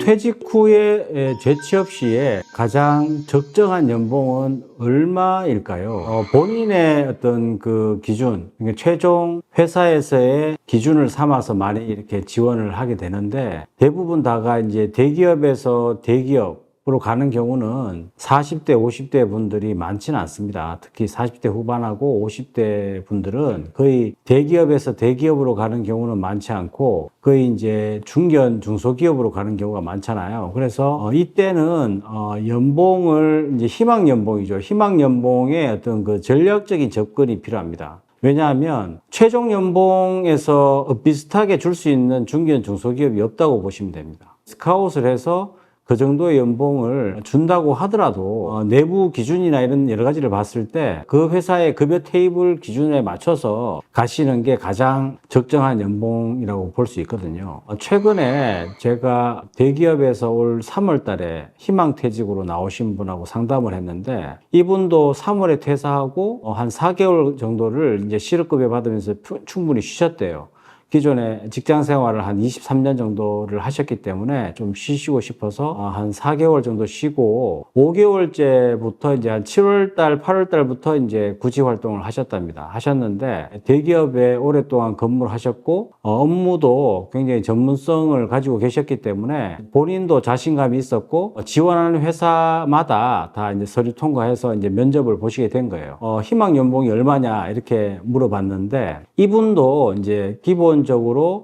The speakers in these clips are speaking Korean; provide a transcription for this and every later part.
퇴직 후에 재취업 시에 가장 적정한 연봉은 얼마일까요? 본인의 어떤 그 기준, 그러니까 최종 회사에서의 기준을 삼아서 많이 이렇게 지원을 하게 되는데, 대부분 다가 이제 대기업에서 대기업으로 가는 경우는 40대, 50대 분들이 많지는 않습니다. 특히 40대 후반하고 50대 분들은 거의 대기업에서 대기업으로 가는 경우는 많지 않고 거의 이제 중견, 중소기업으로 가는 경우가 많잖아요. 그래서 이때는 연봉을 이제 희망 연봉이죠. 희망 연봉에 어떤 그 전략적인 접근이 필요합니다. 왜냐하면 최종 연봉에서 비슷하게 줄 수 있는 중견, 중소기업이 없다고 보시면 됩니다. 스카웃을 해서 그 정도의 연봉을 준다고 하더라도 내부 기준이나 이런 여러 가지를 봤을 때 그 회사의 급여 테이블 기준에 맞춰서 가시는 게 가장 적정한 연봉이라고 볼 수 있거든요. 최근에 제가 대기업에서 올 3월 달에 희망퇴직으로 나오신 분하고 상담을 했는데, 이분도 3월에 퇴사하고 한 4개월 정도를 이제 실업급여 받으면서 충분히 쉬셨대요. 기존에 직장 생활을 한 23년 정도를 하셨기 때문에 좀 쉬시고 싶어서 한 4개월 정도 쉬고 5개월째부터 이제 한 7월 달, 8월 달부터 이제 구직 활동을 하셨는데, 대기업에 오랫동안 근무를 하셨고 업무도 굉장히 전문성을 가지고 계셨기 때문에 본인도 자신감이 있었고 지원하는 회사마다 다 이제 서류 통과해서 이제 면접을 보시게 된 거예요. 희망 연봉이 얼마냐 이렇게 물어봤는데, 이분도 이제 기본적으로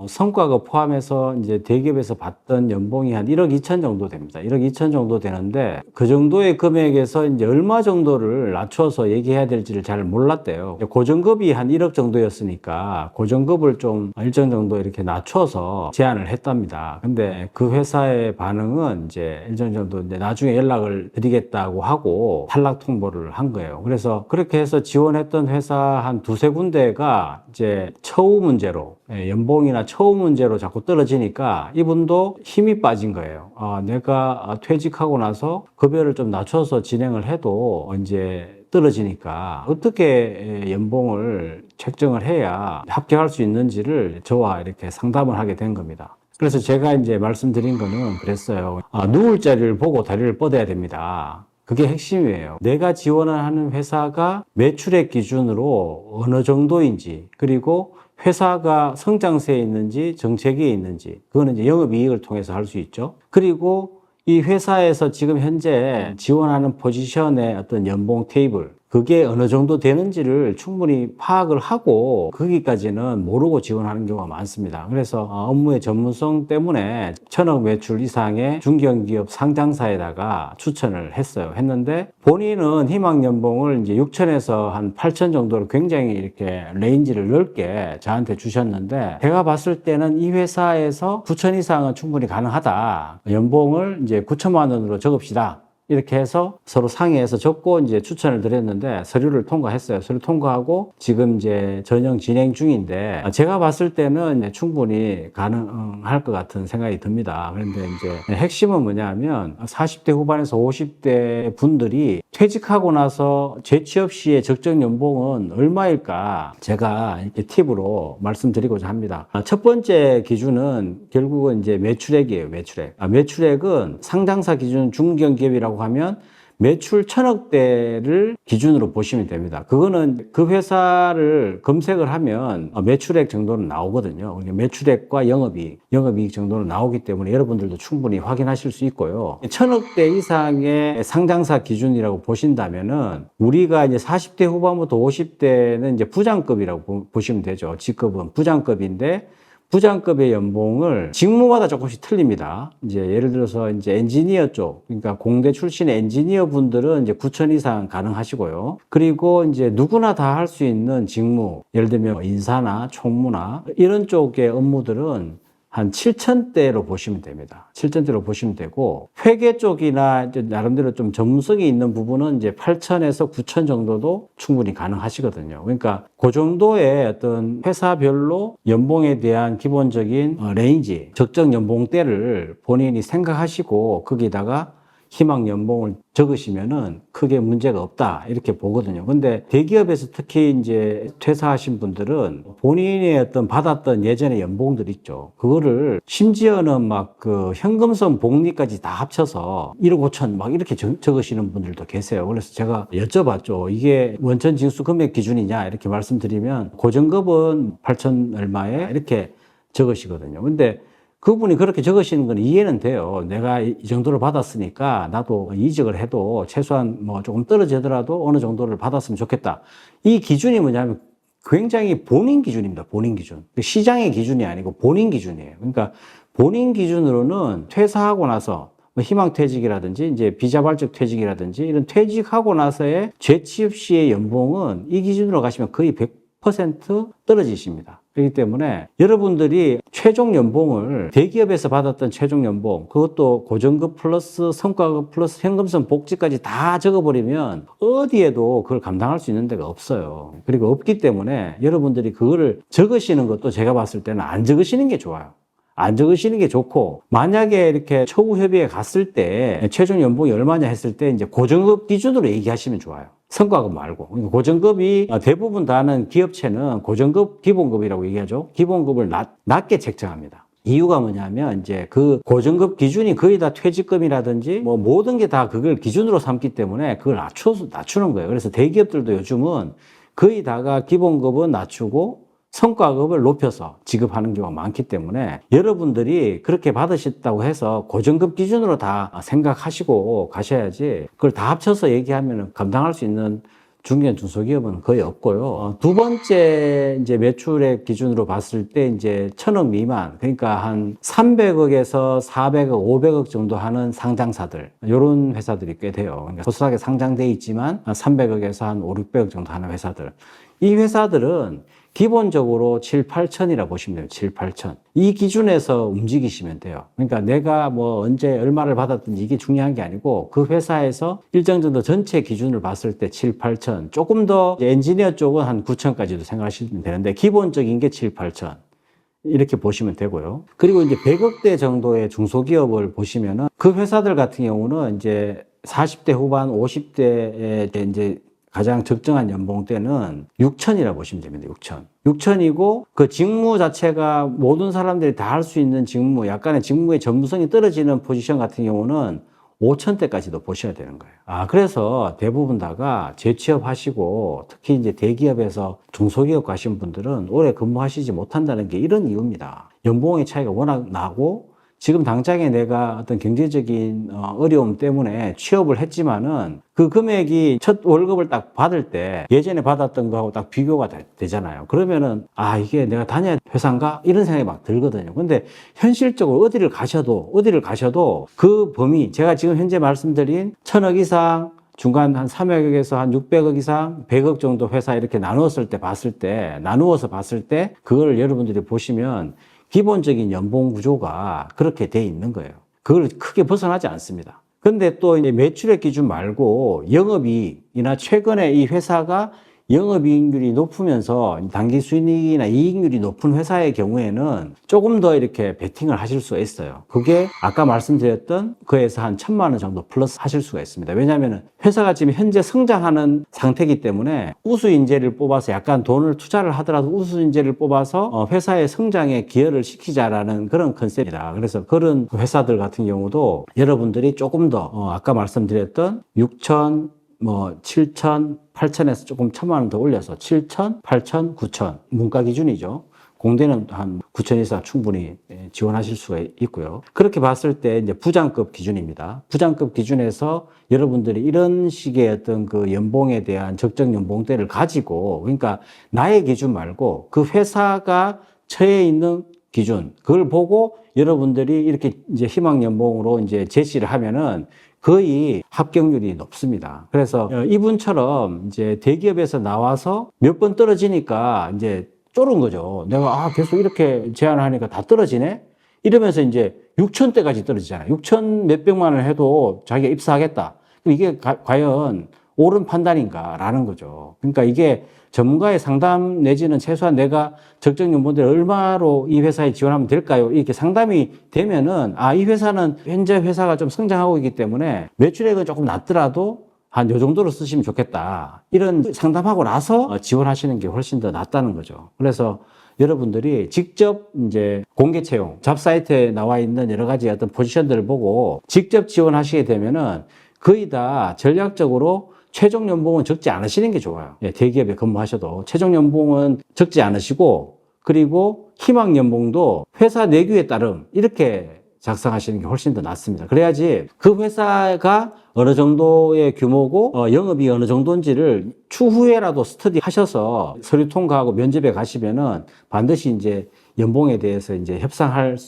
성과가 포함해서 이제 대기업에서 받던 연봉이 한 1억 2천 정도 됩니다. 1억 2천 정도 되는데, 그 정도의 금액에서 이제 얼마 정도를 낮춰서 얘기해야 될지를 잘 몰랐대요. 고정급이 한 1억 정도였으니까 고정급을 좀 일정 정도 이렇게 낮춰서 제안을 했답니다. 근데 그 회사의 반응은 이제 일정 정도 이제 나중에 연락을 드리겠다고 하고 탈락 통보를 한 거예요. 그래서 그렇게 해서 지원했던 회사 한 두세 군데가 이제 처우 문제로, 연봉이나 처우 문제로 자꾸 떨어지니까 이분도 힘이 빠진 거예요. 내가 퇴직하고 나서 급여를 좀 낮춰서 진행을 해도 이제 떨어지니까 어떻게 연봉을 책정을 해야 합격할 수 있는지를 저와 이렇게 상담을 하게 된 겁니다. 그래서 제가 이제 말씀드린 거는 그랬어요. 누울 자리를 보고 다리를 뻗어야 됩니다. 그게 핵심이에요. 내가 지원하는 회사가 매출액 기준으로 어느 정도인지, 그리고 회사가 성장세에 있는지 정체기에 있는지, 그거는 이제 영업이익을 통해서 할 수 있죠. 그리고 이 회사에서 지금 현재 지원하는 포지션의 어떤 연봉 테이블, 그게 어느 정도 되는지를 충분히 파악을 하고 거기까지는 모르고 지원하는 경우가 많습니다. 그래서 업무의 전문성 때문에 1,000억 매출 이상의 중견기업 상장사에다가 추천을 했는데, 본인은 희망 연봉을 이제 6천에서 한 8천 정도로 굉장히 이렇게 레인지를 넓게 저한테 주셨는데, 제가 봤을 때는 이 회사에서 9천 이상은 충분히 가능하다. 연봉을 이제 9천만 원으로 적읍시다. 이렇게 해서 서로 상의해서 적고 이제 추천을 드렸는데 서류를 통과했어요. 서류 통과하고 지금 이제 전형 진행 중인데, 제가 봤을 때는 충분히 가능할 것 같은 생각이 듭니다. 그런데 이제 핵심은 뭐냐면 40대 후반에서 50대 분들이 퇴직하고 나서 재취업 시의 적정 연봉은 얼마일까 제가 이렇게 팁으로 말씀드리고자 합니다. 첫 번째 기준은 결국은 이제 매출액이에요. 매출액은 상장사 기준 중견기업이라고 하면 매출 1,000억대를 기준으로 보시면 됩니다. 그거는 그 회사를 검색을 하면 매출액 정도는 나오거든요. 매출액과 영업이익 정도는 나오기 때문에 여러분들도 충분히 확인하실 수 있고요. 1,000억대 이상의 상장사 기준이라고 보신다면은 우리가 이제 40대 후반부터 50대는 이제 부장급이라고 보시면 되죠. 직급은 부장급인데, 부장급의 연봉을 직무마다 조금씩 틀립니다. 이제 예를 들어서 이제 엔지니어 쪽, 그러니까 공대 출신의 엔지니어 분들은 이제 9천 이상 가능하시고요. 그리고 이제 누구나 다 할 수 있는 직무, 예를 들면 인사나 총무나 이런 쪽의 업무들은 한 7천대로 보시면 됩니다. 7천대로 보시면 되고, 회계 쪽이나 나름대로 좀 전문성이 있는 부분은 이제 8천에서 9천 정도도 충분히 가능하시거든요. 그러니까 그 정도의 어떤 회사별로 연봉에 대한 기본적인 레인지, 적정 연봉대를 본인이 생각하시고 거기다가 희망 연봉을 적으시면은 크게 문제가 없다 이렇게 보거든요. 근데 대기업에서 특히 이제 퇴사하신 분들은 본인의 어떤 받았던 예전의 연봉들 있죠. 그거를 심지어는 막 그 현금성 복리까지 다 합쳐서 1억 5천 막 이렇게 적으시는 분들도 계세요. 그래서 제가 여쭤봤죠. 이게 원천 징수 금액 기준이냐 이렇게 말씀드리면 고정급은 8천 얼마에 이렇게 적으시거든요. 근데 그분이 그렇게 적으시는 건 이해는 돼요. 내가 이 정도를 받았으니까 나도 이직을 해도 최소한 뭐 조금 떨어지더라도 어느 정도를 받았으면 좋겠다. 이 기준이 뭐냐면 굉장히 본인 기준입니다. 본인 기준. 시장의 기준이 아니고 본인 기준이에요. 그러니까 본인 기준으로는 퇴사하고 나서 뭐 희망퇴직이라든지 이제 비자발적 퇴직이라든지 이런 퇴직하고 나서의 재취업 시의 연봉은 이 기준으로 가시면 거의 100% 떨어지십니다. 그렇기 때문에 여러분들이 최종 연봉을 대기업에서 받았던 최종 연봉, 그것도 고정급 플러스 성과급 플러스 현금성 복지까지 다 적어버리면 어디에도 그걸 감당할 수 있는 데가 없어요. 그리고 없기 때문에 여러분들이 그거를 적으시는 것도 제가 봤을 때는 안 적으시는 게 좋아요. 안 적으시는 게 좋고, 만약에 이렇게 처우 협의회 갔을 때 최종 연봉이 얼마냐 했을 때 이제 고정급 기준으로 얘기하시면 좋아요. 성과급 말고. 고정급이 대부분 다는 기업체는 고정급 기본급이라고 얘기하죠. 기본급을 낮게 책정합니다. 이유가 뭐냐면 이제 그 고정급 기준이 거의 다 퇴직금이라든지 뭐 모든 게 다 그걸 기준으로 삼기 때문에 그걸 낮추는 거예요. 그래서 대기업들도 요즘은 거의 다가 기본급은 낮추고 성과급을 높여서 지급하는 경우가 많기 때문에 여러분들이 그렇게 받으셨다고 해서 고정급 기준으로 다 생각하시고 가셔야지 그걸 다 합쳐서 얘기하면 감당할 수 있는 중견 중소기업은 거의 없고요. 두 번째 이제 매출액 기준으로 봤을 때 이제 1,000억 미만, 그러니까 한 300억에서 400억, 500억 정도 하는 상장사들, 이런 회사들이 꽤 돼요. 그러니까 소소하게 상장돼 있지만 300억에서 한 5, 600억 정도 하는 회사들. 이 회사들은 기본적으로 7, 8천이라 보시면 돼요. 7, 8천. 이 기준에서 움직이시면 돼요. 그러니까 내가 뭐 언제 얼마를 받았든지 이게 중요한 게 아니고 그 회사에서 일정 정도 전체 기준을 봤을 때 7, 8천. 조금 더 엔지니어 쪽은 한 9천까지도 생각하시면 되는데 기본적인 게 7, 8천. 이렇게 보시면 되고요. 그리고 이제 100억대 정도의 중소기업을 보시면은 그 회사들 같은 경우는 이제 40대 후반, 50대에 이제 가장 적정한 연봉대는 6천이라고 보시면 됩니다. 6천. 6천이고 그 직무 자체가 모든 사람들이 다 할 수 있는 직무, 약간의 직무의 전문성이 떨어지는 포지션 같은 경우는 5천대까지도 보셔야 되는 거예요. 그래서 대부분 다가 재취업하시고 특히 이제 대기업에서 중소기업 가신 분들은 오래 근무하시지 못한다는 게 이런 이유입니다. 연봉의 차이가 워낙 나고 지금 당장에 내가 어떤 경제적인 어려움 때문에 취업을 했지만은 그 금액이 첫 월급을 딱 받을 때 예전에 받았던 거하고 딱 비교가 되잖아요. 그러면은 이게 내가 다녀야 회사인가? 이런 생각이 막 들거든요. 근데 현실적으로 어디를 가셔도 그 범위, 제가 지금 현재 말씀드린 1,000억 이상 중간 한 300억에서 한 600억 이상, 100억 정도 회사 이렇게 나누어서 봤을 때 그걸 여러분들이 보시면 기본적인 연봉 구조가 그렇게 돼 있는 거예요. 그걸 크게 벗어나지 않습니다. 근데 또 이제 매출액 기준 말고 영업이익이나 최근에 이 회사가 영업이익률이 높으면서 단기 수익이나 이익률이 높은 회사의 경우에는 조금 더 이렇게 베팅을 하실 수가 있어요. 그게 아까 말씀드렸던 그에서 한 1,000만 원 정도 플러스 하실 수가 있습니다. 왜냐하면 회사가 지금 현재 성장하는 상태이기 때문에 우수 인재를 뽑아서 약간 돈을 투자를 하더라도 우수 인재를 뽑아서 회사의 성장에 기여를 시키자라는 그런 컨셉이다. 그래서 그런 회사들 같은 경우도 여러분들이 조금 더 아까 말씀드렸던 6천, 7천, 8천에서 조금 1,000만 원 더 올려서 7천, 8천, 9천 문과 기준이죠. 공대는 한 9천 이상 충분히 지원하실 수가 있고요. 그렇게 봤을 때 이제 부장급 기준입니다. 부장급 기준에서 여러분들이 이런 식의 어떤 그 연봉에 대한 적정 연봉대를 가지고, 그러니까 나의 기준 말고 그 회사가 처해 있는 기준, 그걸 보고 여러분들이 이렇게 이제 희망 연봉으로 이제 제시를 하면은 거의 합격률이 높습니다. 그래서 이분처럼 이제 대기업에서 나와서 몇 번 떨어지니까 이제 쫄은 거죠. 내가 계속 이렇게 제안을 하니까 다 떨어지네? 이러면서 이제 6천대까지 떨어지잖아요. 6천 몇백만 원 해도 자기가 입사하겠다. 이게 과연 옳은 판단인가라는 거죠. 그러니까 이게 전문가의 상담 내지는 최소한 내가 적정 연봉대를 얼마로 이 회사에 지원하면 될까요? 이렇게 상담이 되면은 이 회사는 현재 회사가 좀 성장하고 있기 때문에 매출액은 조금 낮더라도 한 요 정도로 쓰시면 좋겠다. 이런 상담하고 나서 지원하시는 게 훨씬 더 낫다는 거죠. 그래서 여러분들이 직접 이제 공개 채용, 잡 사이트에 나와 있는 여러 가지 어떤 포지션들을 보고 직접 지원하시게 되면은 거의 다 전략적으로 최종 연봉은 적지 않으시는 게 좋아요. 예, 대기업에 근무하셔도 최종 연봉은 적지 않으시고, 그리고 희망 연봉도 회사 내규에 따름 이렇게 작성하시는 게 훨씬 더 낫습니다. 그래야지 그 회사가 어느 정도의 규모고 영업이 어느 정도인지를 추후에라도 스터디 하셔서 서류 통과하고 면접에 가시면은 반드시 이제 연봉에 대해서 이제 협상할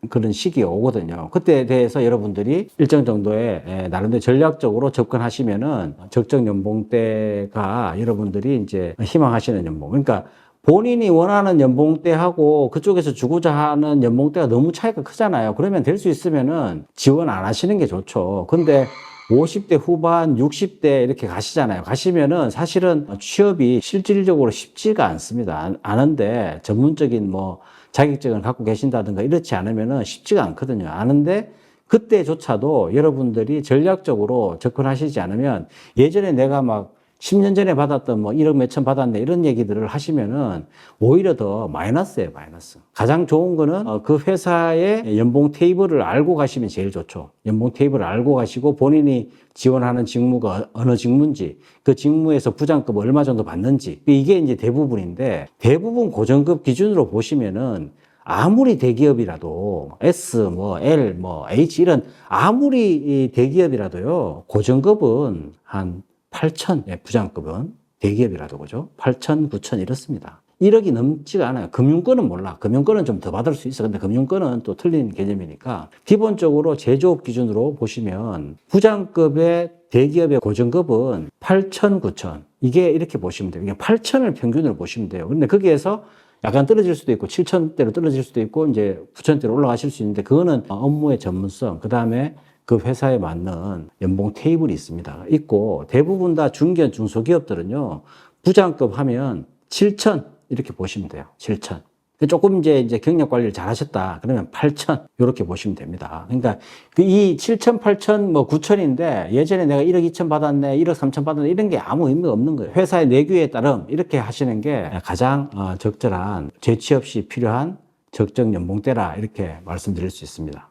그런 시기가 오거든요. 그때에 대해서 여러분들이 일정 정도의 나름대로 전략적으로 접근하시면은 적정 연봉대가 여러분들이 이제 희망하시는 연봉. 그러니까 본인이 원하는 연봉대하고 그쪽에서 주고자 하는 연봉대가 너무 차이가 크잖아요. 그러면 될 수 있으면은 지원 안 하시는 게 좋죠. 근데 50대 후반, 60대 이렇게 가시잖아요. 가시면은 사실은 취업이 실질적으로 쉽지가 않습니다. 아는데 전문적인 뭐 자격증을 갖고 계신다든가 이렇지 않으면은 쉽지가 않거든요. 아는데 그때조차도 여러분들이 전략적으로 접근하시지 않으면 예전에 내가 막 10년 전에 받았던 뭐 1억 몇천 받았네 이런 얘기들을 하시면은 오히려 더 마이너스예요, 마이너스. 가장 좋은 거는 그 회사의 연봉 테이블을 알고 가시면 제일 좋죠. 연봉 테이블을 알고 가시고 본인이 지원하는 직무가 어느 직무인지, 그 직무에서 부장급 얼마 정도 받는지, 이게 이제 대부분인데, 대부분 고정급 기준으로 보시면은 아무리 대기업이라도 S, 뭐 L, 뭐 H 이런 아무리 대기업이라도요, 고정급은 한 8천, 부장급은 대기업이라도 그죠? 8천, 9천 이렇습니다. 1억이 넘지가 않아요. 금융권은 몰라. 금융권은 좀 더 받을 수 있어. 근데 금융권은 또 틀린 개념이니까 기본적으로 제조업 기준으로 보시면 부장급의 대기업의 고정급은 8천, 9천 이게 이렇게 보시면 돼요. 그냥 8천을 평균으로 보시면 돼요. 근데 거기에서 약간 떨어질 수도 있고 7천대로 떨어질 수도 있고 이제 9천대로 올라가실 수 있는데 그거는 업무의 전문성, 그 다음에 그 회사에 맞는 연봉 테이블이 있고 대부분 다 중견 중소기업들은요 부장급 하면 7천 이렇게 보시면 돼요. 7천. 조금 이제 경력 관리를 잘 하셨다 그러면 8천 이렇게 보시면 됩니다. 그러니까 이 7천, 8천, 뭐 9천인데 예전에 내가 1억 2천 받았네, 1억 3천 받았네 이런 게 아무 의미가 없는 거예요. 회사의 내규에 따름 이렇게 하시는 게 가장 적절한 재취업 시 필요한 적정 연봉대라 이렇게 말씀드릴 수 있습니다.